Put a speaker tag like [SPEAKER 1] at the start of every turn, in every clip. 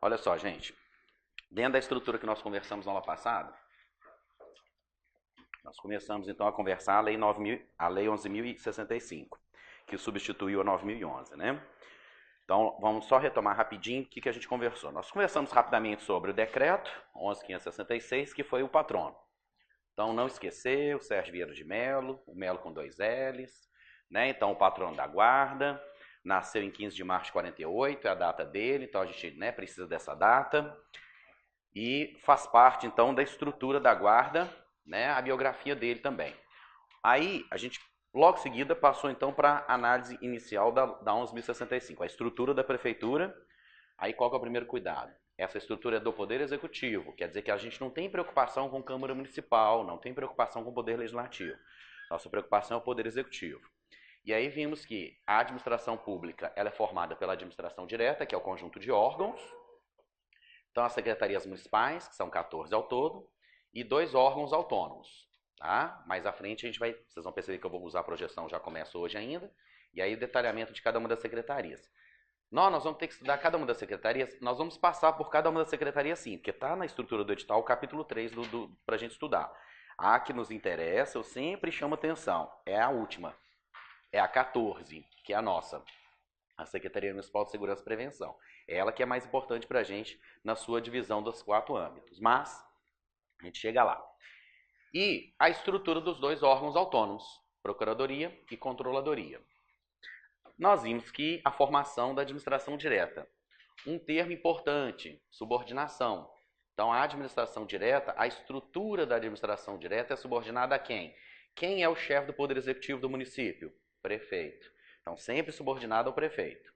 [SPEAKER 1] Olha só, gente. Dentro da estrutura que nós conversamos na aula passada, nós começamos então a conversar a Lei 11.065, que substituiu a 9.011, né? Então, vamos só retomar rapidinho o que a gente conversou. Nós conversamos rapidamente sobre o decreto 11.566, que foi o patrono. Então, não esquecer o Sérgio Vieira de Mello, o Mello com 2 L's, né? Então, o patrono da guarda, nasceu em 15 de março de 48, é a data dele, então a gente, né, precisa dessa data. E faz parte, então, da estrutura da guarda, né, a biografia dele também. Aí, a gente, logo em seguida, passou, então, para a análise inicial da 11.065, a estrutura da prefeitura. Aí, qual que é o primeiro cuidado? Essa estrutura é do Poder Executivo, quer dizer que a gente não tem preocupação com Câmara Municipal, não tem preocupação com o Poder Legislativo. Nossa preocupação é o Poder Executivo. E aí vimos que a administração pública ela é formada pela administração direta, que é o conjunto de órgãos. Então, as secretarias municipais, que são 14 ao todo, e 2 órgãos autônomos. Tá? Mais à frente, vocês vão perceber que eu vou usar a projeção, já começa hoje ainda, e aí o detalhamento de cada uma das secretarias. Nós vamos ter que estudar cada uma das secretarias, nós vamos passar por cada uma das secretarias sim, porque está na estrutura do edital o capítulo 3 para a gente estudar. A que nos interessa, eu sempre chamo atenção, é a última, é a 14, que é a nossa, a Secretaria Municipal de Segurança e Prevenção. É ela que é mais importante para a gente na sua divisão dos 4 âmbitos, mas a gente chega lá. E a estrutura dos 2 órgãos autônomos, Procuradoria e Controladoria. Nós vimos que a formação da administração direta. Um termo importante, subordinação. Então, a administração direta, a estrutura da administração direta é subordinada a quem? Quem é o chefe do Poder Executivo do município? Prefeito. Então, sempre subordinado ao prefeito.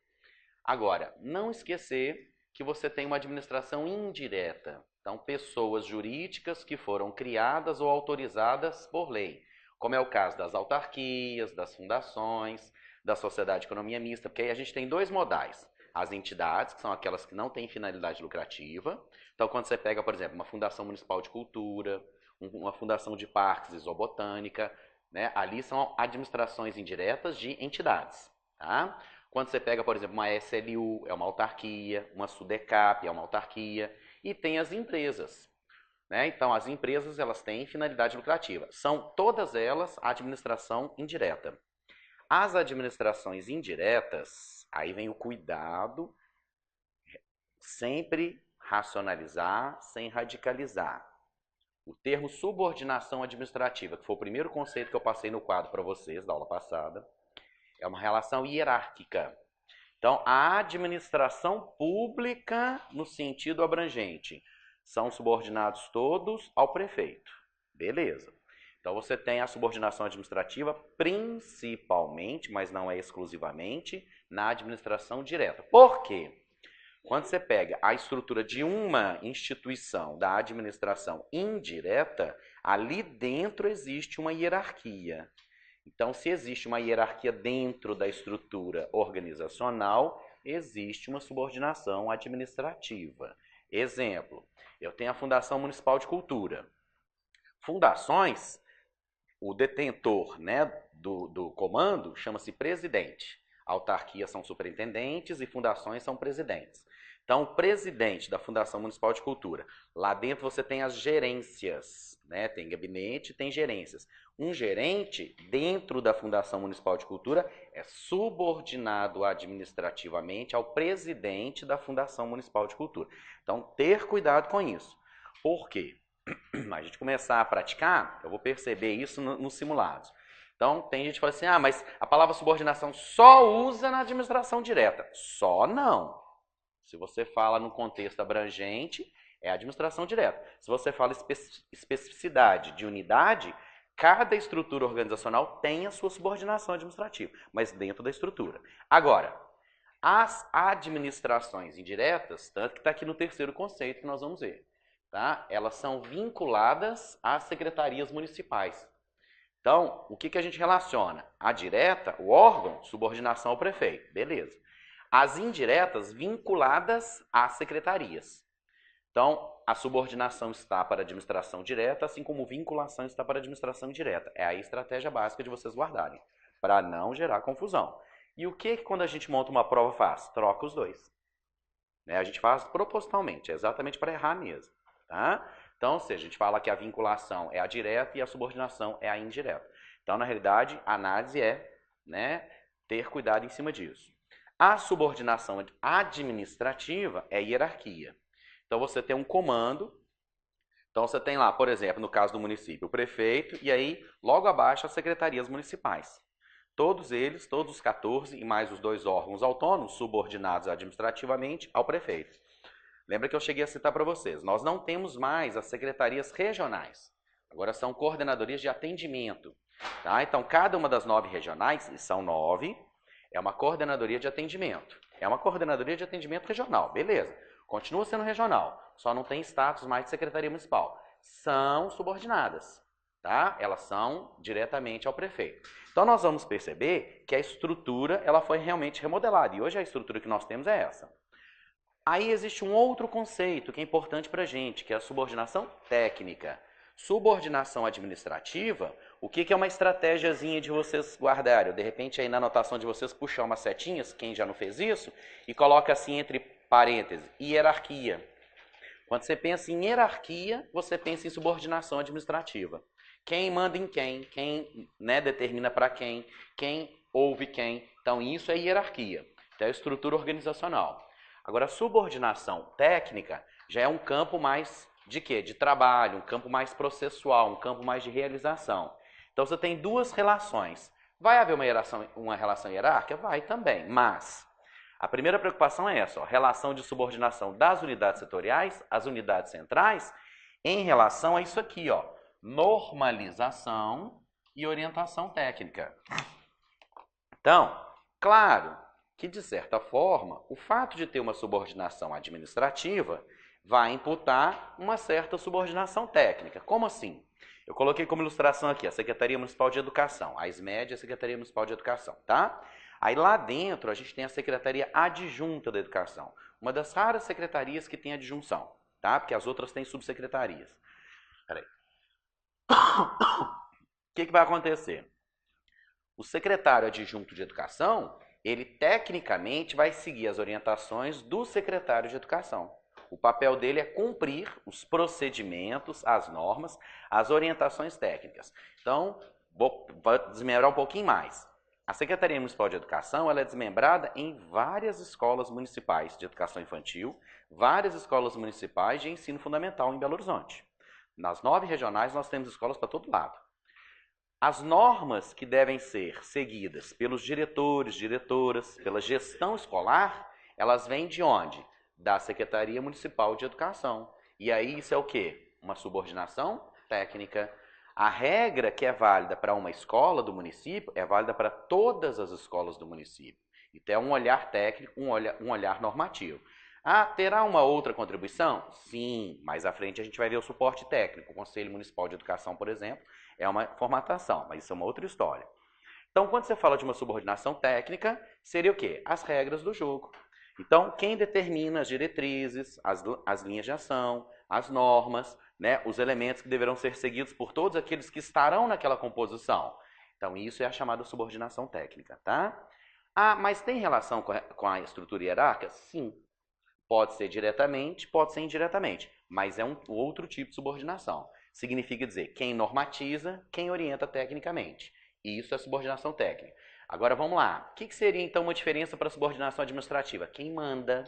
[SPEAKER 1] Agora, não esquecer que você tem uma administração indireta. Então, pessoas jurídicas que foram criadas ou autorizadas por lei, como é o caso das autarquias, das fundações, da sociedade de economia mista, porque aí a gente tem 2 modais. As entidades, que são aquelas que não têm finalidade lucrativa. Então, quando você pega, por exemplo, uma fundação municipal de cultura, uma fundação de parques e zoobotânica, né, ali são administrações indiretas de entidades. Tá? Quando você pega, por exemplo, uma SLU, é uma autarquia, uma SUDECAP, é uma autarquia, e tem as empresas. Né? Então, as empresas elas têm finalidade lucrativa. São todas elas administração indireta. As administrações indiretas, aí vem o cuidado, sempre racionalizar sem radicalizar. O termo subordinação administrativa, que foi o primeiro conceito que eu passei no quadro para vocês da aula passada, é uma relação hierárquica. Então, a administração pública, no sentido abrangente, são subordinados todos ao prefeito. Beleza. Então, você tem a subordinação administrativa principalmente, mas não é exclusivamente, na administração direta. Por quê? Quando você pega a estrutura de uma instituição da administração indireta, ali dentro existe uma hierarquia. Então, se existe uma hierarquia dentro da estrutura organizacional, existe uma subordinação administrativa. Exemplo, eu tenho a Fundação Municipal de Cultura. Fundações, o detentor, né, do comando chama-se presidente. Autarquias são superintendentes e fundações são presidentes. Então, o presidente da Fundação Municipal de Cultura, lá dentro você tem as gerências, né? Tem gabinete, tem gerências. Um gerente dentro da Fundação Municipal de Cultura é subordinado administrativamente ao presidente da Fundação Municipal de Cultura. Então, ter cuidado com isso. Por quê? A gente começar a praticar, eu vou perceber isso nos simulados. Então, tem gente que fala assim, mas a palavra subordinação só usa na administração direta. Só não. Se você fala no contexto abrangente, é administração direta. Se você fala especificidade de unidade, cada estrutura organizacional tem a sua subordinação administrativa, mas dentro da estrutura. Agora, as administrações indiretas, tanto que está aqui no terceiro conceito que nós vamos ver, tá? Elas são vinculadas às secretarias municipais. Então, o que a gente relaciona? A direta, o órgão, subordinação ao prefeito, beleza. As indiretas vinculadas às secretarias. Então, a subordinação está para a administração direta, assim como vinculação está para a administração indireta. É a estratégia básica de vocês guardarem, para não gerar confusão. E o que quando a gente monta uma prova faz? Troca os dois. né? A gente faz propositalmente, é exatamente para errar mesmo, tá? Então, ou seja, a gente fala que a vinculação é a direta e a subordinação é a indireta. Então, na realidade, a análise é, né, ter cuidado em cima disso. A subordinação administrativa é hierarquia. Então, você tem um comando. Então, você tem lá, por exemplo, no caso do município, o prefeito e aí, logo abaixo, as secretarias municipais. Todos eles, todos os 14 e mais os 2 órgãos autônomos, subordinados administrativamente ao prefeito. Lembra que eu cheguei a citar para vocês, nós não temos mais as secretarias regionais. Agora são coordenadorias de atendimento. Tá? Então, cada uma das 9 regionais, e são 9, é uma coordenadoria de atendimento. É uma coordenadoria de atendimento regional, beleza. Continua sendo regional, só não tem status mais de secretaria municipal. São subordinadas, tá? Elas são diretamente ao prefeito. Então, nós vamos perceber que a estrutura ela foi realmente remodelada. E hoje a estrutura que nós temos é essa. Aí existe um outro conceito que é importante para a gente, que é a subordinação técnica. Subordinação administrativa, o que é uma estratégiazinha de vocês guardarem? De repente, aí na anotação de vocês, puxar umas setinhas, quem já não fez isso, e coloca assim entre parênteses, hierarquia. Quando você pensa em hierarquia, você pensa em subordinação administrativa. Quem manda em quem, né, determina para quem ouve quem. Então, isso é hierarquia. Então, é estrutura organizacional. Agora, a subordinação técnica já é um campo mais de quê? De trabalho, um campo mais processual, um campo mais de realização. Então, você tem duas relações. Vai haver uma relação hierárquica? Vai também, mas a primeira preocupação é essa, ó, relação de subordinação das unidades setoriais às unidades centrais em relação a isso aqui, ó, normalização e orientação técnica. Então, claro que, de certa forma, o fato de ter uma subordinação administrativa vai imputar uma certa subordinação técnica. Como assim? Eu coloquei como ilustração aqui a Secretaria Municipal de Educação, a SMED e a Secretaria Municipal de Educação, tá? Aí lá dentro a gente tem a Secretaria Adjunta da Educação, uma das raras secretarias que tem adjunção, tá? Porque as outras têm subsecretarias. Peraí. O que vai acontecer? O secretário adjunto de educação, ele tecnicamente vai seguir as orientações do secretário de educação. O papel dele é cumprir os procedimentos, as normas, as orientações técnicas. Então, vou desmembrar um pouquinho mais. A Secretaria Municipal de Educação ela é desmembrada em várias escolas municipais de educação infantil, várias escolas municipais de ensino fundamental em Belo Horizonte. Nas 9 regionais nós temos escolas para todo lado. As normas que devem ser seguidas pelos diretores, diretoras, pela gestão escolar, elas vêm de onde? Da Secretaria Municipal de Educação. E aí isso é o quê? Uma subordinação técnica. A regra que é válida para uma escola do município é válida para todas as escolas do município. Então é um olhar técnico, um olhar normativo. Ah, terá uma outra contribuição? Sim, mais à frente a gente vai ver o suporte técnico. O Conselho Municipal de Educação, por exemplo, é uma formatação, mas isso é uma outra história. Então, quando você fala de uma subordinação técnica, seria o quê? As regras do jogo. Então, quem determina as diretrizes, as linhas de ação, as normas, né, os elementos que deverão ser seguidos por todos aqueles que estarão naquela composição. Então, isso é a chamada subordinação técnica, tá? Ah, mas tem relação com a estrutura hierárquica? Sim. Pode ser diretamente, pode ser indiretamente, mas é um outro tipo de subordinação. Significa dizer quem normatiza, quem orienta tecnicamente. E isso é subordinação técnica. Agora vamos lá. O que seria então uma diferença para a subordinação administrativa? Quem manda.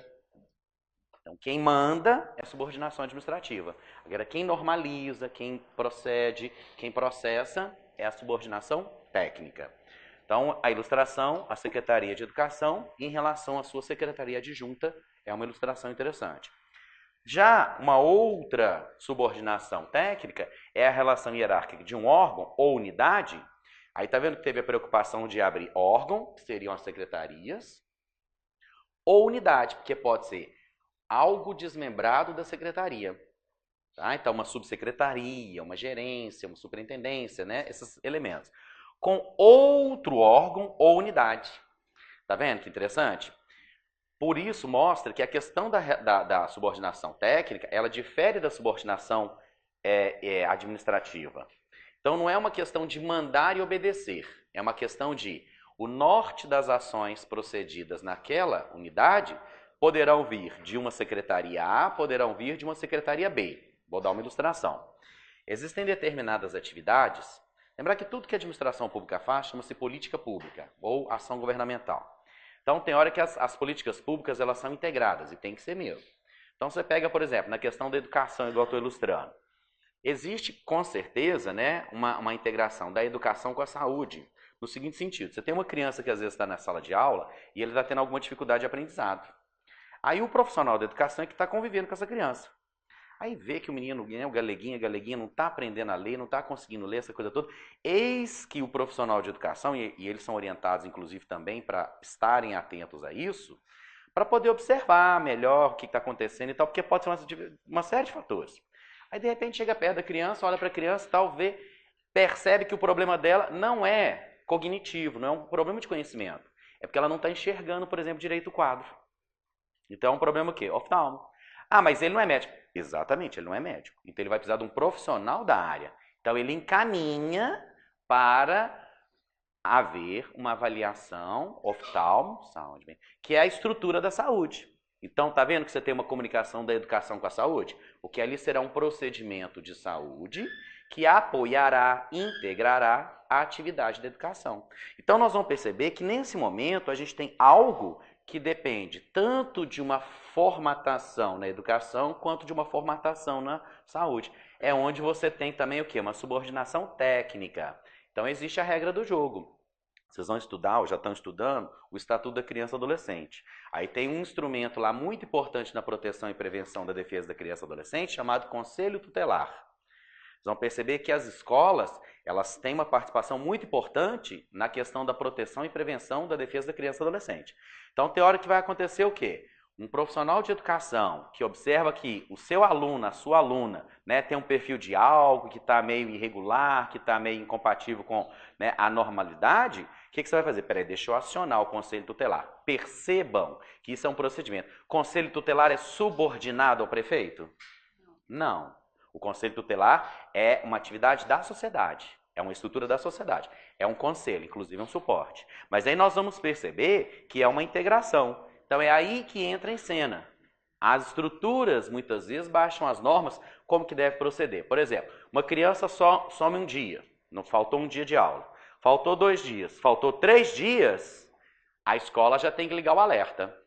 [SPEAKER 1] Então, quem manda é subordinação administrativa. Agora, quem normaliza, quem procede, quem processa é a subordinação técnica. Então, a ilustração, a Secretaria de Educação, em relação à sua Secretaria Adjunta, é uma ilustração interessante. Já uma outra subordinação técnica é a relação hierárquica de um órgão ou unidade. Aí tá vendo que teve a preocupação de abrir órgão, que seriam as secretarias, ou unidade, porque pode ser algo desmembrado da secretaria. Tá? Então, uma subsecretaria, uma gerência, uma superintendência, né? Esses elementos. Com outro órgão ou unidade. Tá vendo que interessante? Por isso, mostra que a questão da subordinação técnica, ela difere da subordinação administrativa. Então, não é uma questão de mandar e obedecer. É uma questão de o norte das ações procedidas naquela unidade poderão vir de uma secretaria A, poderão vir de uma secretaria B. Vou dar uma ilustração. Existem determinadas atividades, lembrar que tudo que a administração pública faz chama-se política pública ou ação governamental. Então, tem hora que as políticas públicas elas são integradas e tem que ser mesmo. Então, você pega, por exemplo, na questão da educação, igual eu estou ilustrando. Existe, com certeza, né, uma integração da educação com a saúde, no seguinte sentido. Você tem uma criança que às vezes está na sala de aula e ele está tendo alguma dificuldade de aprendizado. Aí o profissional da educação é que está convivendo com essa criança. Aí vê que o menino, o galeguinha, não está aprendendo a ler, não está conseguindo ler, essa coisa toda. Eis que o profissional de educação, e eles são orientados, inclusive, também para estarem atentos a isso, para poder observar melhor o que está acontecendo e tal, porque pode ser uma série de fatores. Aí, de repente, chega perto da criança, olha para a criança, tal, percebe que o problema dela não é cognitivo, não é um problema de conhecimento. É porque ela não está enxergando, por exemplo, direito o quadro. Então, é um problema o quê? Oftalmo. Ah, mas ele não é médico. Exatamente, ele não é médico. Então, ele vai precisar de um profissional da área. Então, ele encaminha para haver uma avaliação oftalmo, saúde, que é a estrutura da saúde. Então, tá vendo que você tem uma comunicação da educação com a saúde? Porque ali será um procedimento de saúde que apoiará, integrará a atividade da educação. Então, nós vamos perceber que nesse momento a gente tem algo que depende tanto de uma formatação na educação quanto de uma formatação na saúde. É onde você tem também o quê? Uma subordinação técnica. Então, existe a regra do jogo. Vocês vão estudar, ou já estão estudando, o Estatuto da Criança e Adolescente. Aí tem um instrumento lá muito importante na proteção e prevenção da defesa da criança e adolescente, chamado Conselho Tutelar. Vocês vão perceber que as escolas, elas têm uma participação muito importante na questão da proteção e prevenção da defesa da criança e adolescente. Então, tem hora que vai acontecer o quê? Um profissional de educação que observa que o seu aluno, a sua aluna, né, tem um perfil de algo que está meio irregular, que está meio incompatível com, né, a normalidade, o que você vai fazer? Peraí, deixa eu acionar o Conselho Tutelar. Percebam que isso é um procedimento. Conselho Tutelar é subordinado ao prefeito? Não. O Conselho Tutelar é uma atividade da sociedade. É uma estrutura da sociedade. É um conselho, inclusive um suporte. Mas aí nós vamos perceber que é uma integração. Então é aí que entra em cena. As estruturas, muitas vezes, baixam as normas, como que deve proceder. Por exemplo, uma criança só some um dia, não faltou um dia de aula. Faltou 2 dias, faltou 3 dias, a escola já tem que ligar o alerta.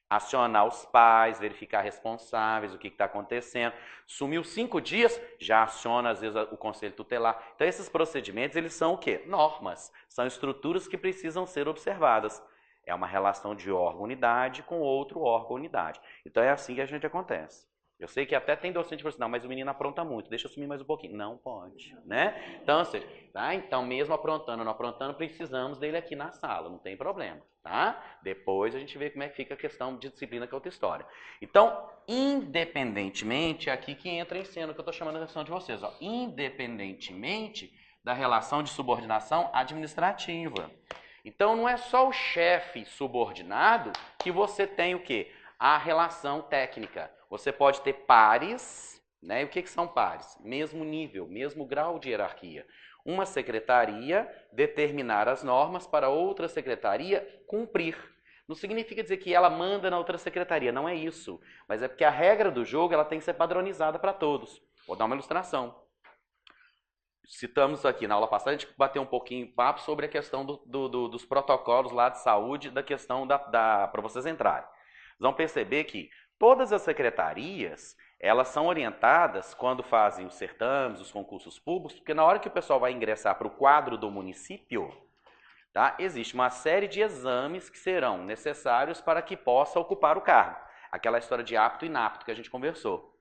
[SPEAKER 1] Acionar os pais, verificar responsáveis, o que está acontecendo. Sumiu 5 dias, já aciona, às vezes, o Conselho Tutelar. Então, esses procedimentos, eles são o quê? Normas. São estruturas que precisam ser observadas. É uma relação de órgão-unidade com outro órgão-unidade. Então, é assim que a gente acontece. Eu sei que até tem docente que fala assim, não, mas o menino apronta muito, deixa eu sumir mais um pouquinho. Não pode, né? Então, ou seja, tá? Então, mesmo aprontando ou não aprontando, precisamos dele aqui na sala, não tem problema, tá? Depois a gente vê como é que fica a questão de disciplina, que é outra história. Então, independentemente, aqui que entra em cena, que eu estou chamando a atenção de vocês, ó, independentemente da relação de subordinação administrativa. Então, não é só o chefe subordinado que você tem o quê? A relação técnica. Você pode ter pares, né? E o que são pares? Mesmo nível, mesmo grau de hierarquia. Uma secretaria determinar as normas para outra secretaria cumprir. Não significa dizer que ela manda na outra secretaria, não é isso. Mas é porque a regra do jogo ela tem que ser padronizada para todos. Vou dar uma ilustração. Citamos aqui na aula passada, a gente bateu um pouquinho de papo sobre a questão dos protocolos lá de saúde, da questão para vocês entrarem. Vocês vão perceber que todas as secretarias, elas são orientadas quando fazem os certames, os concursos públicos, porque na hora que o pessoal vai ingressar para o quadro do município, tá, existe uma série de exames que serão necessários para que possa ocupar o cargo. Aquela história de apto e inapto que a gente conversou.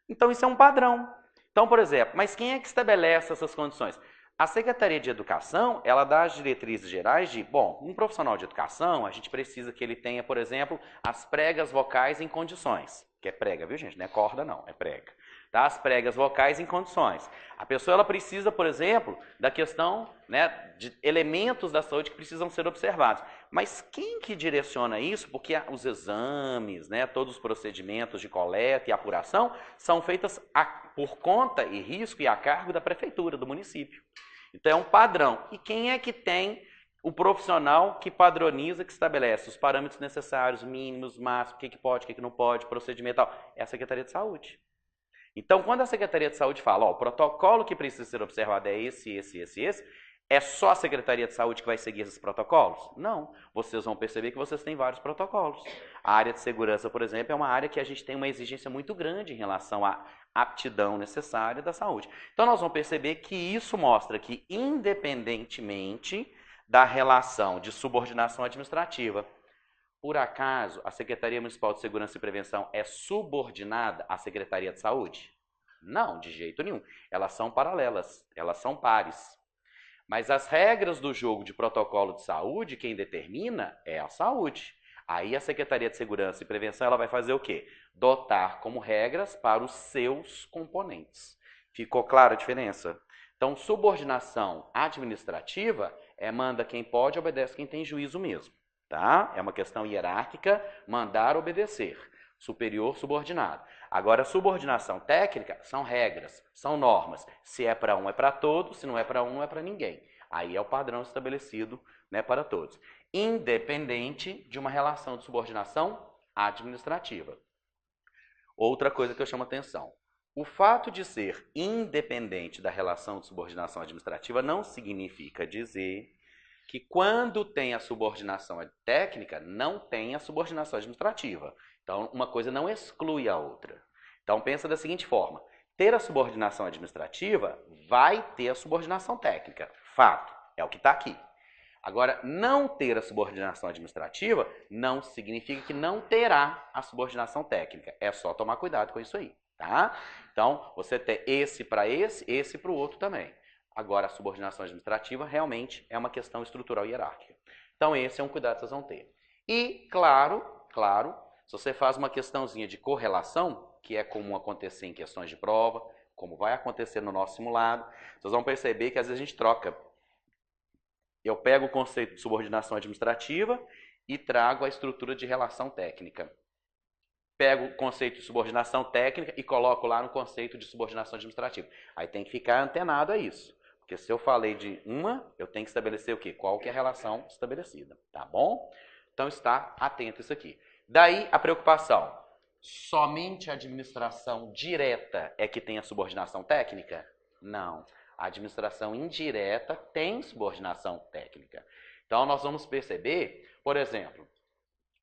[SPEAKER 1] Então, isso é um padrão. Então, por exemplo, mas quem é que estabelece essas condições? A Secretaria de Educação, ela dá as diretrizes gerais de, bom, um profissional de educação, a gente precisa que ele tenha, por exemplo, as pregas vocais em condições. Que é prega, viu, gente? Não é corda, não, é prega. Tá? As pregas vocais em condições. A pessoa, ela precisa, por exemplo, da questão, né, de elementos da saúde que precisam ser observados. Mas quem que direciona isso? Porque os exames, né, todos os procedimentos de coleta e apuração são feitos por conta e risco e a cargo da prefeitura, do município. Então, é um padrão. E quem é que tem O profissional que padroniza, que estabelece os parâmetros necessários, mínimos, máximos, o que pode, o que não pode, procedimento e tal, é a Secretaria de Saúde. Então, quando a Secretaria de Saúde fala, ó, o protocolo que precisa ser observado é esse, é só a Secretaria de Saúde que vai seguir esses protocolos? Não. Vocês vão perceber que vocês têm vários protocolos. A área de segurança, por exemplo, é uma área que a gente tem uma exigência muito grande em relação à aptidão necessária da saúde. Então, nós vamos perceber que isso mostra que, independentemente da relação de subordinação administrativa, por acaso, a Secretaria Municipal de Segurança e Prevenção é subordinada à Secretaria de Saúde? Não, de jeito nenhum. Elas são paralelas, elas são pares. Mas as regras do jogo de protocolo de saúde, quem determina é a saúde. Aí a Secretaria de Segurança e Prevenção ela vai fazer o quê? Dotar como regras para os seus componentes. Ficou clara a diferença? Então, subordinação administrativa é manda quem pode, obedece quem tem juízo mesmo. Tá? É uma questão hierárquica, mandar obedecer. Superior, subordinado. Agora, subordinação técnica são regras, são normas. Se é para um, é para todos. Se não é para um, não é para ninguém. Aí é o padrão estabelecido, né, para todos. Independente de uma relação de subordinação administrativa. Outra coisa que eu chamo a atenção. O fato de ser independente da relação de subordinação administrativa não significa dizer que quando tem a subordinação técnica, não tem a subordinação administrativa. Então, uma coisa não exclui a outra. Então, pensa da seguinte forma. Ter a subordinação administrativa vai ter a subordinação técnica. Fato. É o que está aqui. Agora, não ter a subordinação administrativa não significa que não terá a subordinação técnica. É só tomar cuidado com isso aí, tá? Então, você tem esse para esse para o outro também. Agora, a subordinação administrativa realmente é uma questão estrutural e hierárquica. Então, esse é um cuidado que vocês vão ter. E, claro, se você faz uma questãozinha de correlação, que é comum acontecer em questões de prova, como vai acontecer no nosso simulado, vocês vão perceber que às vezes a gente troca. Eu pego o conceito de subordinação administrativa e trago a estrutura de relação técnica. Pego o conceito de subordinação técnica e coloco lá no conceito de subordinação administrativa. Aí tem que ficar antenado a isso. Porque se eu falei de uma, eu tenho que estabelecer o quê? Qual que é a relação estabelecida, tá bom? Então está atento a isso aqui. Daí a preocupação. Somente a administração direta é que tem a subordinação técnica? Não. A administração indireta tem subordinação técnica. Então nós vamos perceber, por exemplo,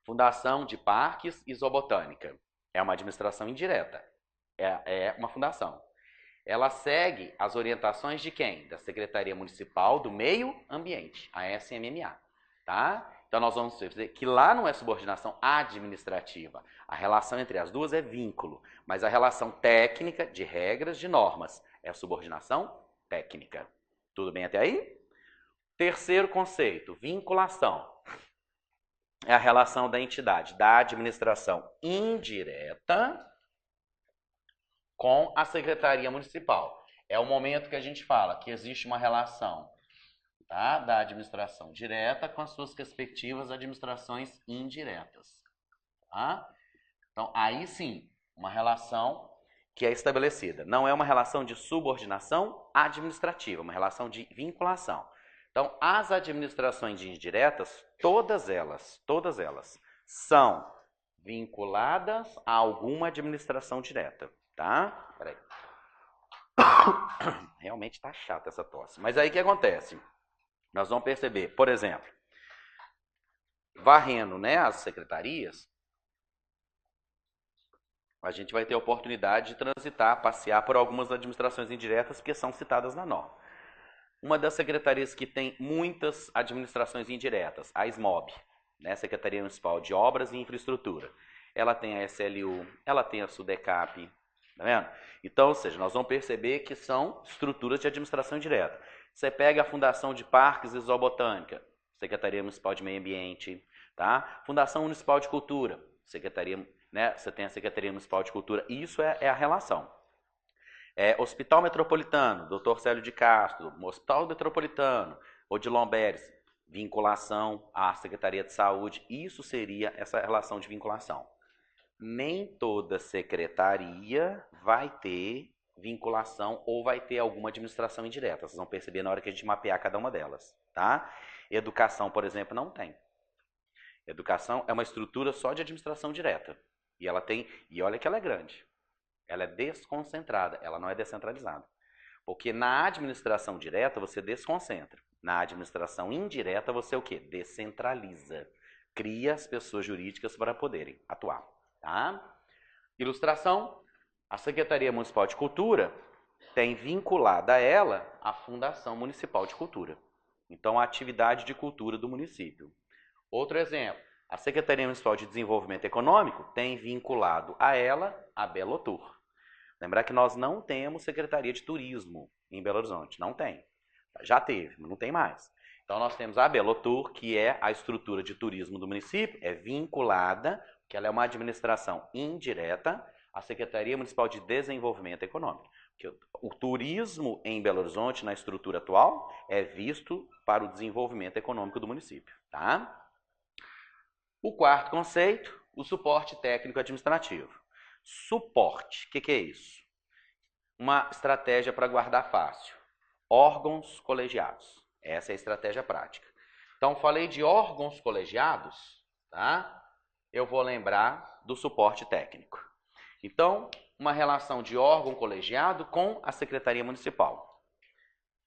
[SPEAKER 1] Fundação de Parques e Zoobotânica. É uma administração indireta. É uma fundação. Ela segue as orientações de quem? Da Secretaria Municipal do Meio Ambiente, a SMMA. Tá? Então nós vamos dizer que lá não é subordinação administrativa. A relação entre as duas é vínculo. Mas a relação técnica, de regras, de normas, é subordinação técnica. Tudo bem até aí? Terceiro conceito, vinculação. É a relação da entidade, da administração indireta com a Secretaria Municipal. É o momento que a gente fala que existe uma relação, tá, da administração direta com as suas respectivas administrações indiretas. Tá? Então, aí sim, uma relação que é estabelecida. Não é uma relação de subordinação administrativa, uma relação de vinculação. Então, as administrações indiretas, todas elas, são vinculadas a alguma administração direta, tá? Peraí. Realmente tá chata essa tosse. Mas aí o que acontece? Nós vamos perceber, por exemplo, varrendo, né, as secretarias, a gente vai ter a oportunidade de transitar, passear por algumas administrações indiretas que são citadas na norma. Uma das secretarias que tem muitas administrações indiretas, a SMOB, né, Secretaria Municipal de Obras e Infraestrutura. Ela tem a SLU, ela tem a SUDECAP, tá vendo? Então, ou seja, nós vamos perceber que são estruturas de administração direta. Você pega a Fundação de Parques e Zoobotânica, Secretaria Municipal de Meio Ambiente, tá? Fundação Municipal de Cultura, Secretaria, né, você tem a Secretaria Municipal de Cultura, e isso é a relação. Hospital Metropolitano, Dr. Célio de Castro, Hospital Metropolitano, Odilon Beres, vinculação à Secretaria de Saúde, isso seria essa relação de vinculação. Nem toda secretaria vai ter vinculação ou vai ter alguma administração indireta. Vocês vão perceber na hora que a gente mapear cada uma delas, tá? Educação, por exemplo, não tem. Educação é uma estrutura só de administração direta. E ela tem, e olha que ela é grande. Ela é desconcentrada, ela não é descentralizada. Porque na administração direta você desconcentra. Na administração indireta você o quê? Descentraliza. Cria as pessoas jurídicas para poderem atuar. Tá? Ilustração. A Secretaria Municipal de Cultura tem vinculada a ela a Fundação Municipal de Cultura. Então, a atividade de cultura do município. Outro exemplo. A Secretaria Municipal de Desenvolvimento Econômico tem vinculado a ela a Belotur. Lembrar que nós não temos Secretaria de Turismo em Belo Horizonte. Não tem. Já teve, mas não tem mais. Então nós temos a Belotur, que é a estrutura de turismo do município, é vinculada, que ela é uma administração indireta, à Secretaria Municipal de Desenvolvimento Econômico. Porque o turismo em Belo Horizonte, na estrutura atual, é visto para o desenvolvimento econômico do município. Tá? O quarto conceito, o suporte técnico administrativo. Suporte, o que é isso? Uma estratégia para guardar fácil. Órgãos colegiados. Essa é a estratégia prática. Então, falei de órgãos colegiados, tá? Eu vou lembrar do suporte técnico. Então, uma relação de órgão colegiado com a Secretaria Municipal,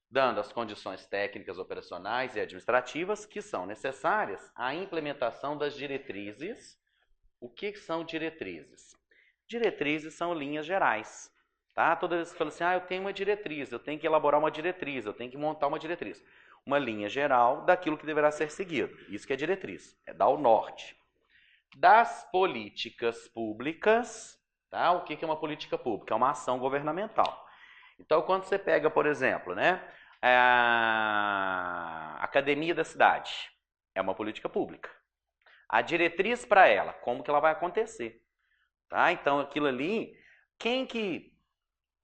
[SPEAKER 1] dando as condições técnicas, operacionais e administrativas que são necessárias à implementação das diretrizes. O que são diretrizes? Diretrizes são linhas gerais. Tá? Toda vez que você fala assim, eu tenho uma diretriz, eu tenho que elaborar uma diretriz, eu tenho que montar uma diretriz. Uma linha geral daquilo que deverá ser seguido. Isso que é diretriz, é dar o norte. Das políticas públicas, tá? O que é uma política pública? É uma ação governamental. Então, quando você pega, por exemplo, né, a academia da cidade, é uma política pública. A diretriz para ela, como que ela vai acontecer? Tá? Então, aquilo ali, quem que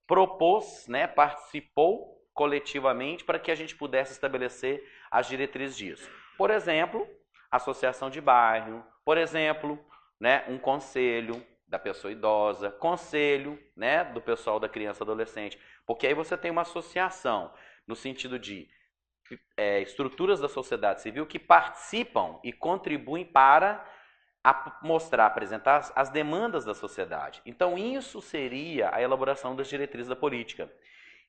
[SPEAKER 1] propôs, né, participou coletivamente para que a gente pudesse estabelecer as diretrizes disso? Por exemplo, associação de bairro, por exemplo, né, um conselho da pessoa idosa, conselho, né, do pessoal da criança e adolescente, porque aí você tem uma associação no sentido de estruturas da sociedade civil que participam e contribuem para mostrar, apresentar as demandas da sociedade. Então, isso seria a elaboração das diretrizes da política.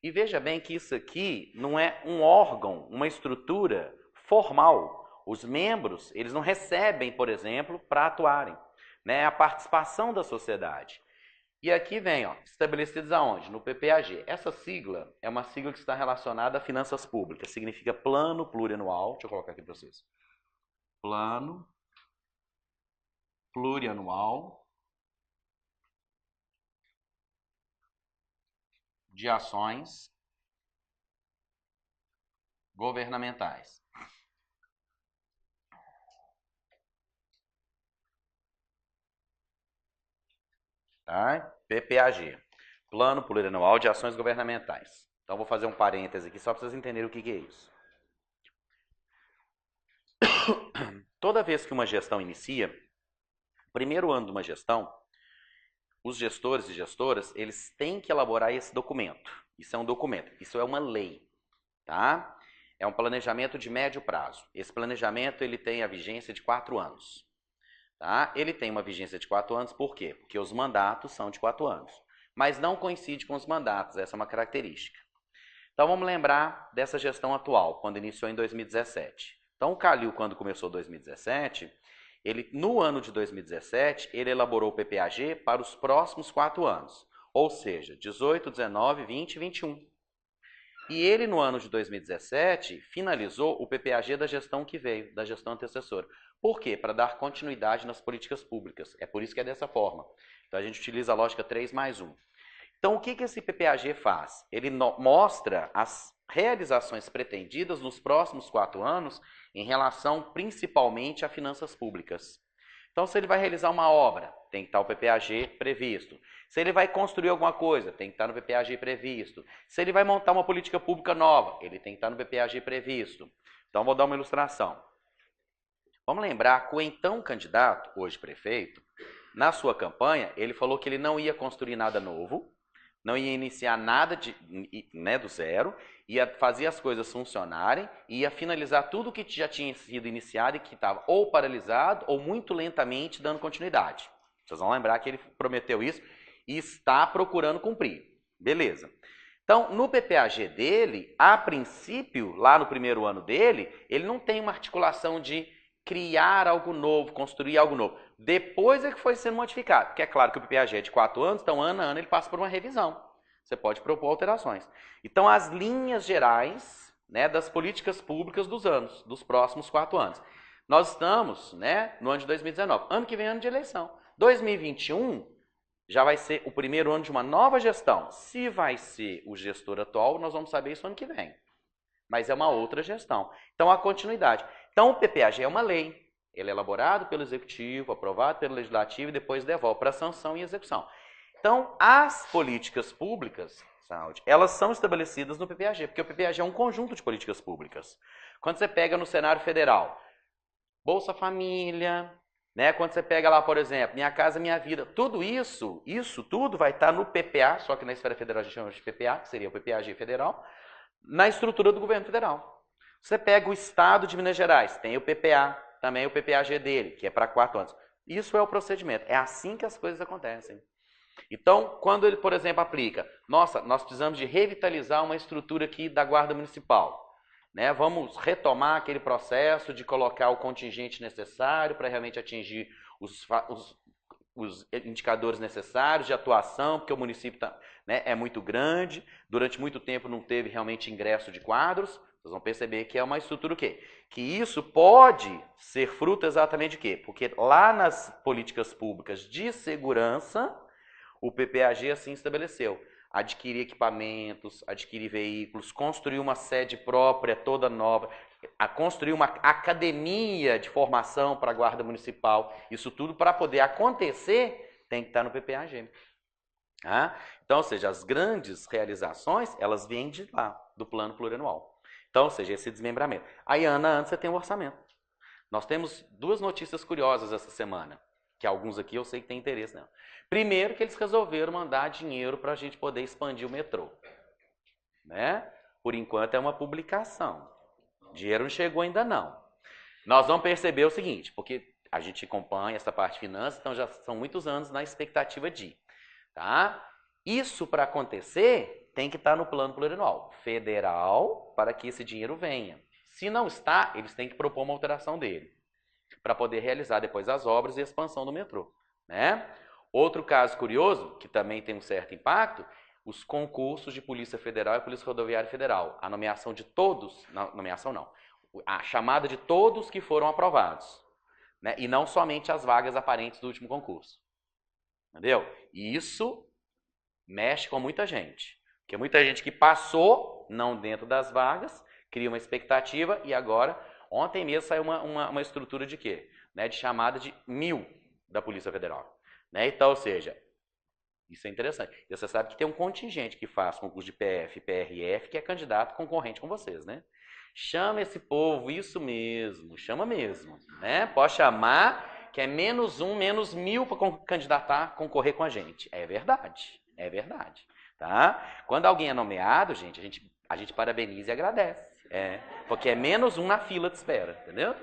[SPEAKER 1] E veja bem que isso aqui não é um órgão, uma estrutura formal. Os membros, eles não recebem, por exemplo, para atuarem. Né? A participação da sociedade. E aqui vem, ó, estabelecidos aonde? No PPAG. Essa sigla é uma sigla que está relacionada a finanças públicas. Significa Plano Plurianual. Deixa eu colocar aqui para vocês. Plano Plurianual de ações governamentais. Tá? PPAG. Plano Plurianual de Ações Governamentais. Então, vou fazer um parêntese aqui só para vocês entenderem o que é isso. Toda vez que uma gestão inicia, primeiro ano de uma gestão, os gestores e gestoras, eles têm que elaborar esse documento. Isso é um documento, isso é uma lei, tá? É um planejamento de médio prazo. Esse planejamento, ele tem a vigência de 4 anos. Tá? Ele tem uma vigência de 4 anos, por quê? Porque os mandatos são de 4 anos. Mas não coincide com os mandatos, essa é uma característica. Então vamos lembrar dessa gestão atual, quando iniciou em 2017. Então o Calil, quando começou em 2017, no ano de 2017, ele elaborou o PPAG para os próximos 4 anos. Ou seja, 18, 19, 20 e 21. E ele, no ano de 2017, finalizou o PPAG da gestão que veio, da gestão antecessora. Por quê? Para dar continuidade nas políticas públicas. É por isso que é dessa forma. Então, a gente utiliza a lógica 3+1. Então, o que esse PPAG faz? Ele mostra as realizações pretendidas nos próximos 4 anos em relação, principalmente, a finanças públicas. Então, se ele vai realizar uma obra, tem que estar o PPAG previsto. Se ele vai construir alguma coisa, tem que estar no PPAG previsto. Se ele vai montar uma política pública nova, ele tem que estar no PPAG previsto. Então, vou dar uma ilustração. Vamos lembrar que o então candidato, hoje prefeito, na sua campanha, ele falou que ele não ia construir nada novo, não ia iniciar nada né, do zero, ia fazer as coisas funcionarem, ia finalizar tudo que já tinha sido iniciado e que estava ou paralisado ou muito lentamente dando continuidade. Vocês vão lembrar que ele prometeu isso e está procurando cumprir. Beleza. Então, no PPAG dele, a princípio, lá no primeiro ano dele, ele não tem uma articulação de criar algo novo, construir algo novo. Depois é que foi sendo modificado. Porque é claro que o PPAG é de 4 anos, então ano a ano ele passa por uma revisão. Você pode propor alterações. Então, as linhas gerais, né, das políticas públicas dos próximos 4 anos. Nós estamos, né, no ano de 2019. Ano que vem é ano de eleição. 2021 já vai ser o primeiro ano de uma nova gestão. Se vai ser o gestor atual, nós vamos saber isso ano que vem. Mas é uma outra gestão. Então, a continuidade. Então, o PPAG é uma lei. Ele é elaborado pelo Executivo, aprovado pelo Legislativo e depois devolve para sanção e execução. Então, as políticas públicas, saúde, elas são estabelecidas no PPAG, porque o PPAG é um conjunto de políticas públicas. Quando você pega no cenário federal, Bolsa Família, né? Quando você pega lá, por exemplo, Minha Casa Minha Vida, tudo isso tudo vai estar no PPA, só que na esfera federal a gente chama de PPA, que seria o PPAG federal, na estrutura do governo federal. Você pega o estado de Minas Gerais, tem o PPA, também o PPAG dele, que é para 4 anos. Isso é o procedimento, é assim que as coisas acontecem. Então, quando ele, por exemplo, aplica, nossa, nós precisamos de revitalizar uma estrutura aqui da Guarda Municipal. Né? Vamos retomar aquele processo de colocar o contingente necessário para realmente atingir os indicadores necessários de atuação, porque o município né, é muito grande, durante muito tempo não teve realmente ingresso de quadros. Vocês vão perceber que é uma estrutura o quê? Que isso pode ser fruto exatamente de quê? Porque lá nas políticas públicas de segurança, o PPAG assim estabeleceu. Adquirir equipamentos, adquirir veículos, construir uma sede própria toda nova, a construir uma academia de formação para a Guarda Municipal. Isso tudo para poder acontecer tem que estar no PPAG. Tá? Então, ou seja, as grandes realizações, elas vêm de lá, do plano plurianual. Então, ou seja, esse desmembramento. Aí, ano a ano, você tem o orçamento. Nós temos 2 notícias curiosas essa semana, que alguns aqui eu sei que tem interesse nela. Primeiro que eles resolveram mandar dinheiro para a gente poder expandir o metrô. Né? Por enquanto é uma publicação. Dinheiro não chegou ainda não. Nós vamos perceber o seguinte, porque a gente acompanha essa parte de finanças, então já são muitos anos na expectativa de. Tá? Isso para acontecer tem que estar no plano plurianual federal para que esse dinheiro venha. Se não está, eles têm que propor uma alteração dele para poder realizar depois as obras e a expansão do metrô. Né? Outro caso curioso, que também tem um certo impacto, os concursos de Polícia Federal e Polícia Rodoviária Federal. A nomeação de todos, nomeação não, a chamada de todos que foram aprovados. Né? E não somente as vagas aparentes do último concurso. Entendeu? E isso mexe com muita gente. Porque muita gente que passou, não dentro das vagas, cria uma expectativa e agora, ontem mesmo saiu uma estrutura de quê? Né? De chamada de 1000 da Polícia Federal. Né? Então, ou seja, isso é interessante. E você sabe que tem um contingente que faz concurso de PF e PRF que é candidato concorrente com vocês, né? Chama esse povo, isso mesmo, chama mesmo. Né? Pode chamar que é -1, -1000 para candidatar, concorrer com a gente. É verdade, é verdade. Tá? Quando alguém é nomeado, gente, a gente parabeniza e agradece. Porque é -1 na fila de espera, entendeu?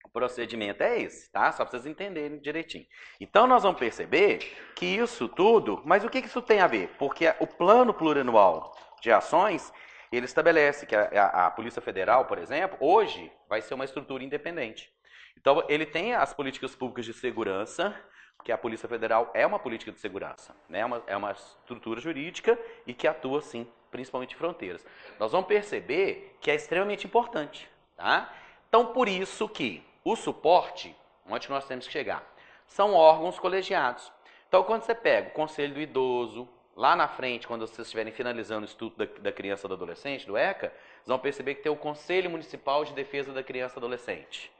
[SPEAKER 1] O procedimento é esse, tá? Só para vocês entenderem direitinho. Então, nós vamos perceber que isso tudo... Mas o que isso tem a ver? Porque o plano plurianual de ações, ele estabelece que a Polícia Federal, por exemplo, hoje vai ser uma estrutura independente. Então, ele tem as políticas públicas de segurança, porque a Polícia Federal é uma política de segurança, né? É uma estrutura jurídica e que atua, sim, principalmente em fronteiras. Nós vamos perceber que é extremamente importante, tá? Então, por isso que o suporte, onde nós temos que chegar, são órgãos colegiados. Então, quando você pega o Conselho do Idoso, lá na frente, quando vocês estiverem finalizando o estudo da criança e do adolescente, do ECA, vocês vão perceber que tem o Conselho Municipal de Defesa da Criança e do Adolescente,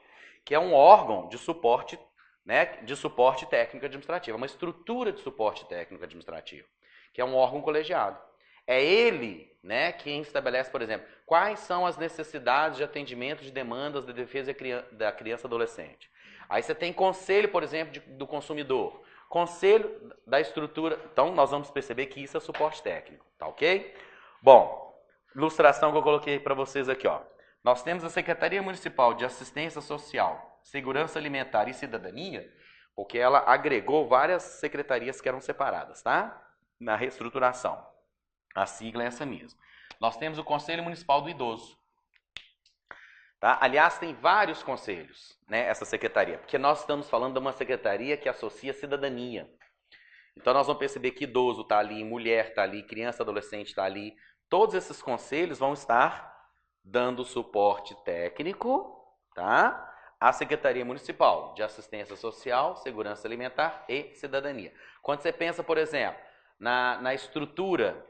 [SPEAKER 1] que é um órgão de suporte, né, de suporte técnico administrativo, uma estrutura de suporte técnico administrativo, que é um órgão colegiado. É ele, né, quem estabelece, por exemplo, quais são as necessidades de atendimento de demandas de defesa da criança e adolescente. Aí você tem conselho, por exemplo, do consumidor. Conselho da estrutura. Então, nós vamos perceber que isso é suporte técnico, tá ok? Bom, ilustração que eu coloquei para vocês aqui, ó. Nós temos a Secretaria Municipal de Assistência Social, Segurança Alimentar e Cidadania, porque ela agregou várias secretarias que eram separadas, tá? Na reestruturação. A sigla é essa mesmo. Nós temos o Conselho Municipal do Idoso. Tá? Aliás, tem vários conselhos, né, essa secretaria, porque nós estamos falando de uma secretaria que associa cidadania. Então nós vamos perceber que idoso está ali, mulher está ali, criança, adolescente está ali. Todos esses conselhos vão estar dando suporte técnico, tá, à Secretaria Municipal de Assistência Social, Segurança Alimentar e Cidadania. Quando você pensa, por exemplo, na estrutura,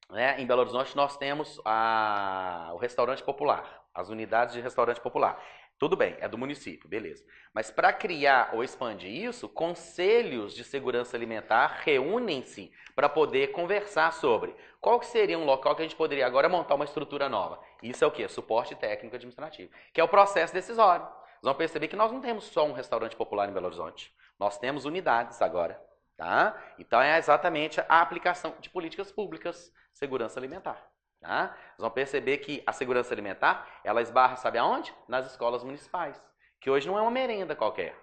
[SPEAKER 1] né, em Belo Horizonte nós temos o restaurante popular, as unidades de restaurante popular. Tudo bem, é do município, beleza. Mas para criar ou expandir isso, conselhos de segurança alimentar reúnem-se para poder conversar sobre qual que seria um local que a gente poderia agora montar uma estrutura nova. Isso é o quê? Suporte técnico administrativo, que é o processo decisório. Vocês vão perceber que nós não temos só um restaurante popular em Belo Horizonte. Nós temos unidades agora, tá? Então é exatamente a aplicação de políticas públicas, segurança alimentar. Tá? Vocês vão perceber que a segurança alimentar, ela esbarra, sabe aonde? Nas escolas municipais, que hoje não é uma merenda qualquer.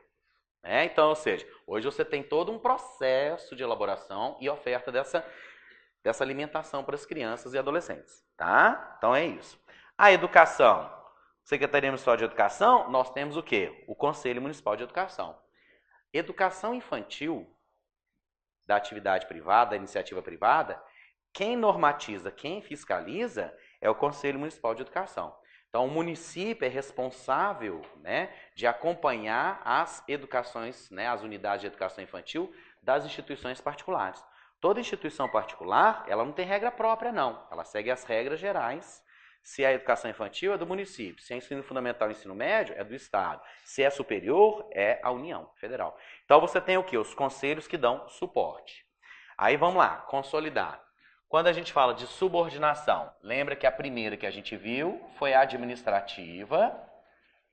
[SPEAKER 1] Né? Então, ou seja, hoje você tem todo um processo de elaboração e oferta dessa alimentação para as crianças e adolescentes. Tá? Então é isso. A educação. Secretaria Municipal de Educação, nós temos o quê? O Conselho Municipal de Educação. Educação infantil, da atividade privada, da iniciativa privada, quem normatiza, quem fiscaliza é o Conselho Municipal de Educação. Então, o município é responsável, né, de acompanhar as educações, né, as unidades de educação infantil das instituições particulares. Toda instituição particular, ela não tem regra própria, não. Ela segue as regras gerais. Se é educação infantil, é do município. Se é ensino fundamental e ensino médio, é do Estado. Se é superior, é a União Federal. Então, você tem o quê? Os conselhos que dão suporte. Aí, vamos lá, consolidar. Quando a gente fala de subordinação, lembra que a primeira que a gente viu foi a administrativa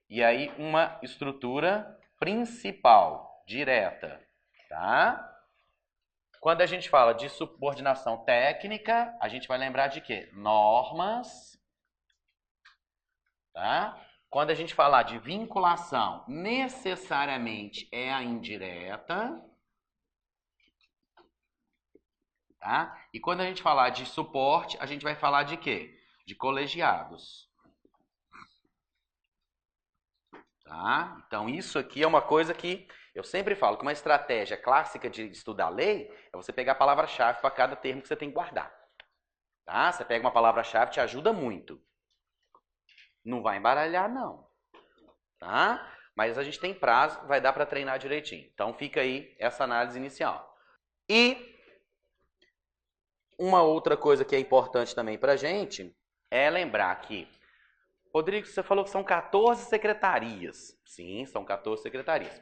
[SPEAKER 1] e aí uma estrutura principal, direta, tá? Quando a gente fala de subordinação técnica, a gente vai lembrar de quê? Normas, tá? Quando a gente falar de vinculação, necessariamente é a indireta. Tá? E quando a gente falar de suporte, a gente vai falar de quê? De colegiados. Tá? Então, isso aqui é uma coisa que eu sempre falo que uma estratégia clássica de estudar lei é você pegar a palavra-chave para cada termo que você tem que guardar. Tá? Você pega uma palavra-chave, te ajuda muito. Não vai embaralhar, não. Tá? Mas a gente tem prazo, vai dar para treinar direitinho. Então, fica aí essa análise inicial. E uma outra coisa que é importante também para a gente é lembrar que, Rodrigo, você falou que são 14 secretarias. Sim, são 14 secretarias.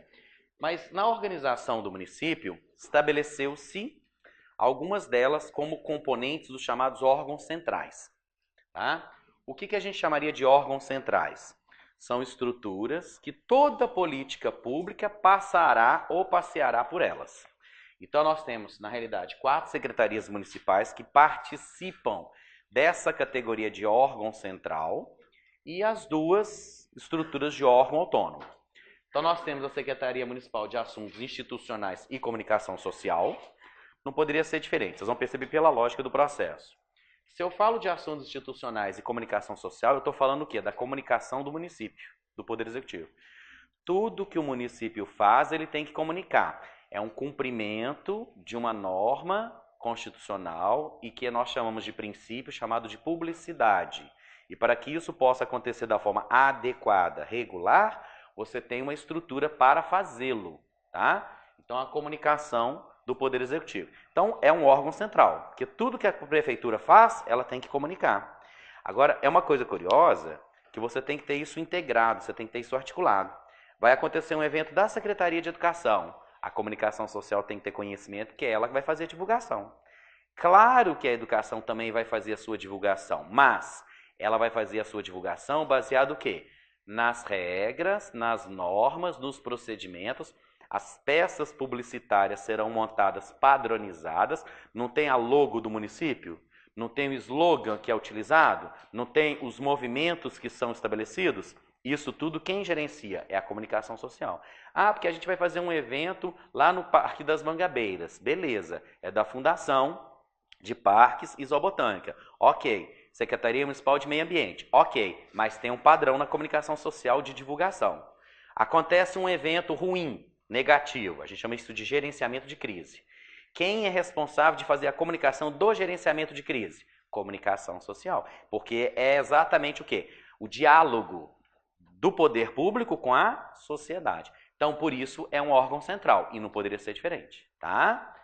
[SPEAKER 1] Mas na organização do município, estabeleceu-se algumas delas como componentes dos chamados órgãos centrais. Tá? O que a gente chamaria de órgãos centrais? São estruturas que toda política pública passará ou passeará por elas. Então, nós temos, na realidade, 4 secretarias municipais que participam dessa categoria de órgão central e as 2 estruturas de órgão autônomo. Então, nós temos a Secretaria Municipal de Assuntos Institucionais e Comunicação Social. Não poderia ser diferente, vocês vão perceber pela lógica do processo. Se eu falo de assuntos institucionais e comunicação social, eu estou falando o quê? Da comunicação do município, do Poder Executivo. Tudo que o município faz, ele tem que comunicar. É um cumprimento de uma norma constitucional e que nós chamamos de princípio chamado de publicidade. E para que isso possa acontecer da forma adequada, regular, você tem uma estrutura para fazê-lo, tá? Então, a comunicação do Poder Executivo. Então, é um órgão central, porque tudo que a prefeitura faz, ela tem que comunicar. Agora, é uma coisa curiosa que você tem que ter isso integrado, você tem que ter isso articulado. Vai acontecer um evento da Secretaria de Educação. A comunicação social tem que ter conhecimento, que é ela que vai fazer a divulgação. Claro que a educação também vai fazer a sua divulgação, mas ela vai fazer a sua divulgação baseado o quê? Nas regras, nas normas, nos procedimentos As peças publicitárias serão montadas padronizadas. Não tem a logo do município? Não tem o slogan que é utilizado? Não tem os movimentos que são estabelecidos? Isso tudo quem gerencia é a comunicação social. Ah, porque a gente vai fazer um evento lá no Parque das Mangabeiras. Beleza, é da Fundação de Parques e Zoobotânica. Ok. Secretaria Municipal de Meio Ambiente. Ok, mas tem um padrão na comunicação social de divulgação. Acontece um evento ruim, negativo, a gente chama isso de gerenciamento de crise. Quem é responsável de fazer a comunicação do gerenciamento de crise? Comunicação social. Porque é exatamente o quê? O diálogo do poder público com a sociedade. Então, por isso, é um órgão central e não poderia ser diferente, tá?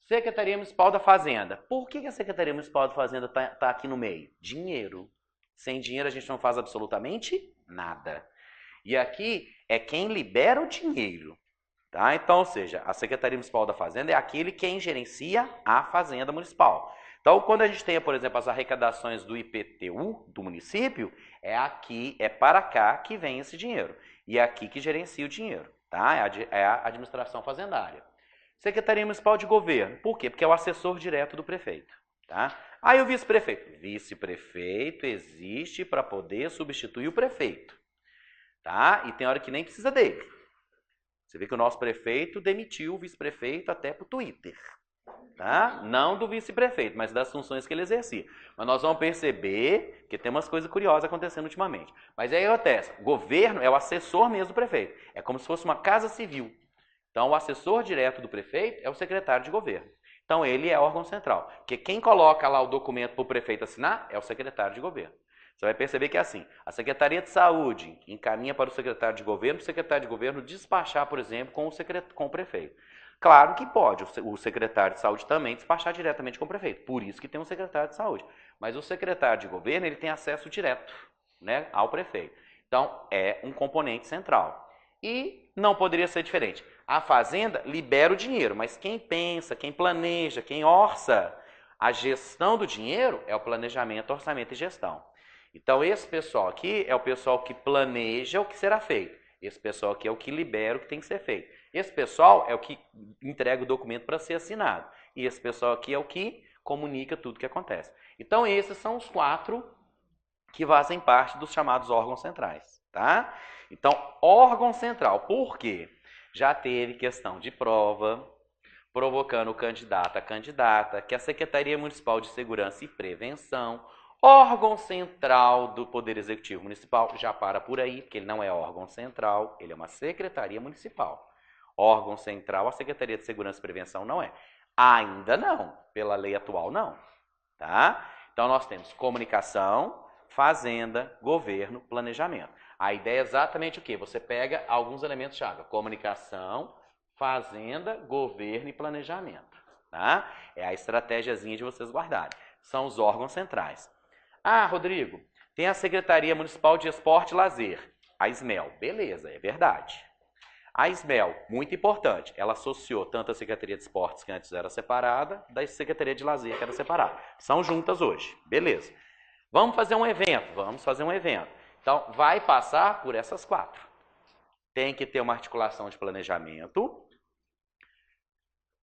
[SPEAKER 1] Secretaria Municipal da Fazenda. Por que a Secretaria Municipal da Fazenda está aqui no meio? Dinheiro. Sem dinheiro a gente não faz absolutamente nada. E aqui é quem libera o dinheiro. Tá? Então, ou seja, a Secretaria Municipal da Fazenda é aquele quem gerencia a Fazenda Municipal. Então, quando a gente tem, por exemplo, as arrecadações do IPTU do município, é para cá que vem esse dinheiro. E é aqui que gerencia o dinheiro. Tá? É a administração fazendária. Secretaria Municipal de Governo. Por quê? Porque é o assessor direto do prefeito. Tá? Aí o vice-prefeito. Vice-prefeito existe para poder substituir o prefeito. Tá? E tem hora que nem precisa dele. Você vê que o nosso prefeito demitiu o vice-prefeito até para o Twitter. Tá? Não do vice-prefeito, mas das funções que ele exercia. Mas nós vamos perceber que tem umas coisas curiosas acontecendo ultimamente. Mas aí acontece, o governo é o assessor mesmo do prefeito. É como se fosse uma casa civil. Então, o assessor direto do prefeito é o secretário de governo. Então, ele é órgão central. Porque quem coloca lá o documento para o prefeito assinar é o secretário de governo. Você vai perceber que é assim. A Secretaria de Saúde encaminha para o secretário de governo, para o secretário de governo despachar, por exemplo, com o prefeito. Claro que pode o secretário de saúde também despachar diretamente com o prefeito. Por isso que tem um secretário de saúde. Mas o secretário de governo ele tem acesso direto, né, ao prefeito. Então, é um componente central. E não poderia ser diferente. A Fazenda libera o dinheiro, mas quem pensa, quem planeja, quem orça a gestão do dinheiro é o planejamento, orçamento e gestão. Então, esse pessoal aqui é o pessoal que planeja o que será feito. Esse pessoal aqui é o que libera o que tem que ser feito. Esse pessoal é o que entrega o documento para ser assinado. E esse pessoal aqui é o que comunica tudo o que acontece. Então, esses são os 4 que fazem parte dos chamados órgãos centrais. Tá? Então, órgão central. Por quê? Já teve questão de prova, provocando o candidato a candidata, que a Secretaria Municipal de Segurança e Prevenção, órgão central do Poder Executivo Municipal, já para por aí, porque ele não é órgão central, ele é uma Secretaria Municipal. Órgão central, a Secretaria de Segurança e Prevenção não é. Ainda não, pela lei atual não. Tá? Então nós temos comunicação, fazenda, governo, planejamento. A ideia é exatamente o quê? Você pega alguns elementos-chave. Comunicação, fazenda, governo e planejamento. Tá? É a estratégiazinha de vocês guardarem. São os órgãos centrais. Ah, Rodrigo, tem a Secretaria Municipal de Esporte e Lazer, a SMEL. Beleza, é verdade. A SMEL, muito importante, ela associou tanto a Secretaria de Esportes, que antes era separada, da Secretaria de Lazer, que era separada. São juntas hoje. Beleza. Vamos fazer um evento? Vamos fazer um evento. Então, vai passar por essas 4. Tem que ter uma articulação de planejamento.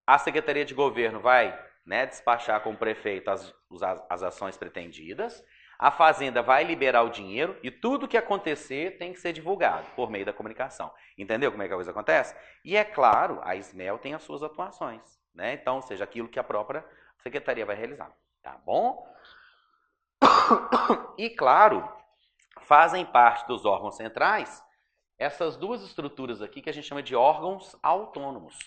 [SPEAKER 1] A Secretaria de Governo vai, né, despachar com o prefeito as ações pretendidas. A Fazenda vai liberar o dinheiro e tudo que acontecer tem que ser divulgado por meio da comunicação. Entendeu como é que a coisa acontece? E é claro, a SMEL tem as suas atuações, né? Então, ou seja, aquilo que a própria secretaria vai realizar. Tá bom? E claro, fazem parte dos órgãos centrais essas 2 estruturas aqui que a gente chama de órgãos autônomos.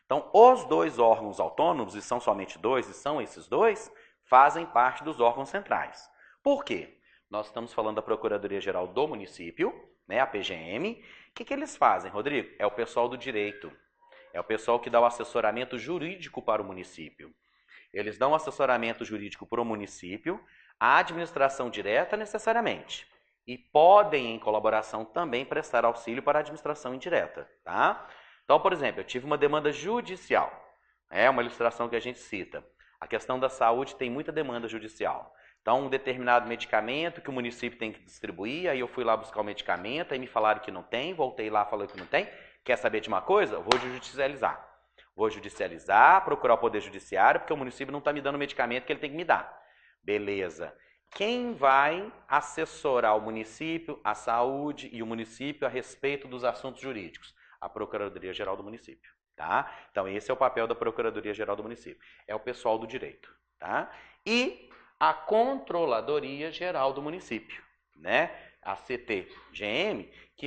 [SPEAKER 1] Então, os 2 órgãos autônomos, e são somente 2, e são esses 2, fazem parte dos órgãos centrais. Por quê? Nós estamos falando da Procuradoria-Geral do Município, né, a PGM. O que eles fazem, Rodrigo? É o pessoal do direito. É o pessoal que dá o assessoramento jurídico para o município. Eles dão assessoramento jurídico para o município, a administração direta necessariamente. E podem, em colaboração, também prestar auxílio para a administração indireta. Tá? Então, por exemplo, eu tive uma demanda judicial. É uma ilustração que a gente cita. A questão da saúde tem muita demanda judicial. Então, um determinado medicamento que o município tem que distribuir, aí eu fui lá buscar o medicamento, aí me falaram que não tem, voltei lá, falou que não tem. Quer saber de uma coisa? Eu vou judicializar. Vou judicializar, procurar o Poder Judiciário, porque o município não está me dando o medicamento que ele tem que me dar. Beleza. Quem vai assessorar o município, a saúde e o município a respeito dos assuntos jurídicos? A Procuradoria-Geral do município. Tá? Então, esse é o papel da Procuradoria-Geral do município. É o pessoal do direito. Tá? E a Controladoria-Geral do município, né? A CTGM, que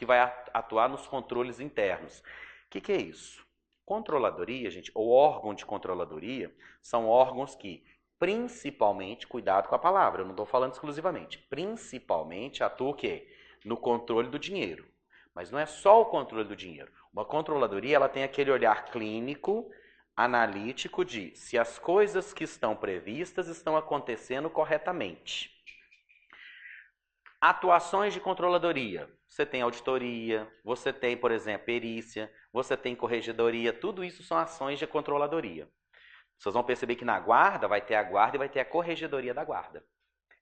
[SPEAKER 1] vai atuar nos controles internos. O que é isso? Controladoria, gente, ou órgão de controladoria, são órgãos que, principalmente, cuidado com a palavra, eu não estou falando exclusivamente, principalmente atuam o quê? No controle do dinheiro. Mas não é só o controle do dinheiro. Uma controladoria, ela tem aquele olhar clínico, analítico de se as coisas que estão previstas estão acontecendo corretamente. Atuações de controladoria. Você tem auditoria, você tem, por exemplo, perícia, você tem corregedoria, tudo isso são ações de controladoria. Vocês vão perceber que na guarda vai ter a guarda e vai ter a corregedoria da guarda.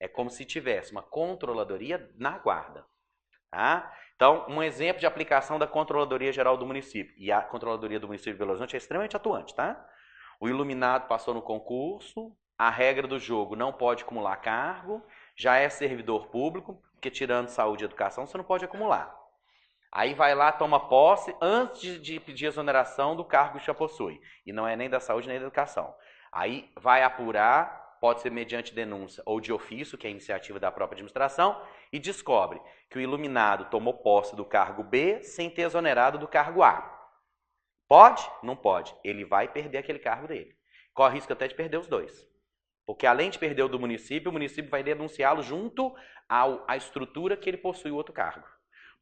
[SPEAKER 1] É como se tivesse uma controladoria na guarda. Tá? Então, um exemplo de aplicação da Controladoria Geral do município. E a Controladoria do município de Belo Horizonte é extremamente atuante. Tá? O iluminado passou no concurso, a regra do jogo não pode acumular cargo, já é servidor público, porque tirando saúde e educação você não pode acumular. Aí vai lá, toma posse antes de pedir exoneração do cargo que já possui. E não é nem da saúde nem da educação. Aí vai apurar, pode ser mediante denúncia ou de ofício, que é a iniciativa da própria administração, e descobre que o iluminado tomou posse do cargo B sem ter exonerado do cargo A. Pode? Não pode. Ele vai perder aquele cargo dele. Corre risco até de perder os dois. Porque além de perder o do município, o município vai denunciá-lo junto à estrutura que ele possui o outro cargo.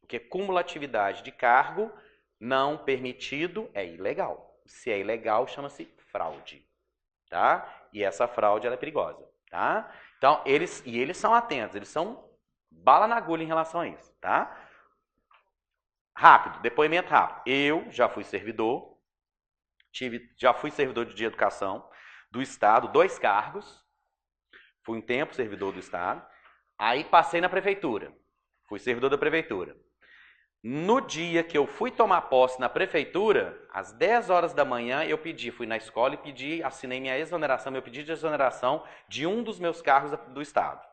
[SPEAKER 1] Porque cumulatividade de cargo não permitido é ilegal. Se é ilegal, chama-se fraude. Tá? E essa fraude ela é perigosa. Tá? Então, eles são atentos, eles são bala na agulha em relação a isso. Tá? Rápido, depoimento rápido. Eu já fui servidor, já fui servidor de educação do Estado, 2 cargos. Fui um tempo servidor do Estado. Aí passei na prefeitura. Fui servidor da prefeitura. No dia que eu fui tomar posse na prefeitura, às 10 horas da manhã, eu fui na escola e pedi, assinei minha exoneração, meu pedido de exoneração de um dos meus cargos do Estado.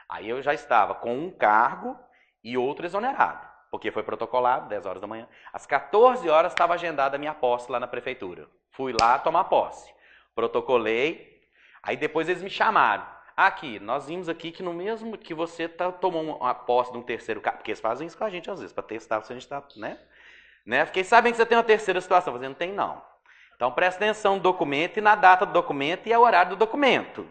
[SPEAKER 1] Aí eu já estava com um cargo e outro exonerado, porque foi protocolado, 10 horas da manhã. Às 14 horas estava agendada a minha posse lá na prefeitura. Fui lá tomar posse. Protocolei, aí depois eles me chamaram. Aqui, nós vimos aqui que no mesmo que você tomou uma posse de um terceiro cargo, porque eles fazem isso com a gente às vezes, para testar se a gente está, né? Fiquei sabendo que você tem uma terceira situação, mas não tem não. Então presta atenção no documento e na data do documento e ao horário do documento.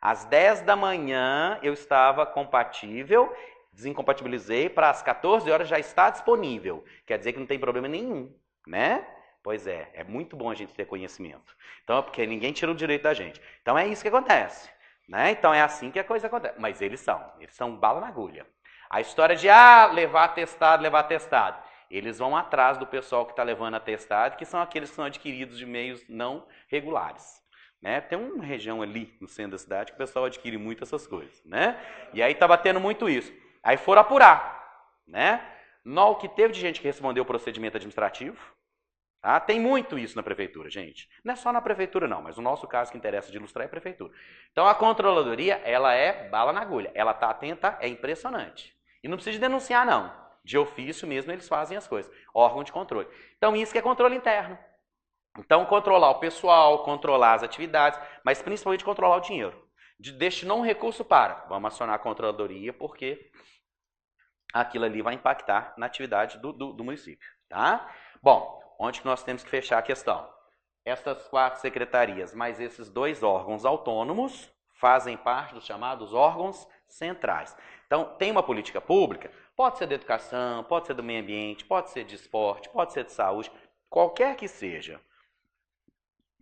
[SPEAKER 1] Às 10 da manhã eu estava compatível, desincompatibilizei, para as 14 horas já está disponível. Quer dizer que não tem problema nenhum, né? Pois é muito bom a gente ter conhecimento. Então, porque ninguém tira o direito da gente. Então é isso que acontece. Né? Então é assim que a coisa acontece. Mas eles são bala na agulha. A história de levar atestado. Eles vão atrás do pessoal que está levando atestado, que são aqueles que são adquiridos de meios não regulares. Né? Tem uma região ali no centro da cidade que o pessoal adquire muito essas coisas. Né? E aí está batendo muito isso. Aí foram apurar. Né? O que teve de gente que respondeu o procedimento administrativo. Tá? Tem muito isso na prefeitura, gente. Não é só na prefeitura não, mas o nosso caso que interessa de ilustrar é a prefeitura. Então a controladoria, ela é bala na agulha. Ela está atenta, é impressionante. E não precisa denunciar não. De ofício mesmo eles fazem as coisas. Órgão de controle. Então isso que é controle interno. Então controlar o pessoal, controlar as atividades, mas principalmente controlar o dinheiro. Destinou um recurso para, vamos acionar a controladoria porque aquilo ali vai impactar na atividade do município. Tá? Bom, onde que nós temos que fechar a questão? Essas 4 secretarias, mais esses 2 órgãos autônomos, fazem parte dos chamados órgãos centrais. Então, tem uma política pública, pode ser de educação, pode ser do meio ambiente, pode ser de esporte, pode ser de saúde, qualquer que seja.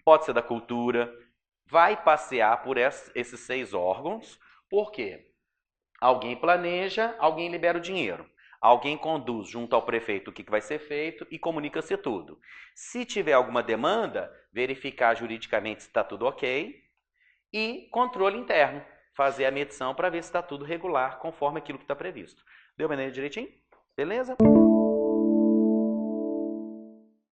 [SPEAKER 1] Pode ser da cultura, vai passear por esses 6 órgãos, por quê? Alguém planeja, alguém libera o dinheiro. Alguém conduz junto ao prefeito o que vai ser feito e comunica-se tudo. Se tiver alguma demanda, verificar juridicamente se está tudo ok e controle interno, fazer a medição para ver se está tudo regular conforme aquilo que está previsto. Deu para entender direitinho? Beleza?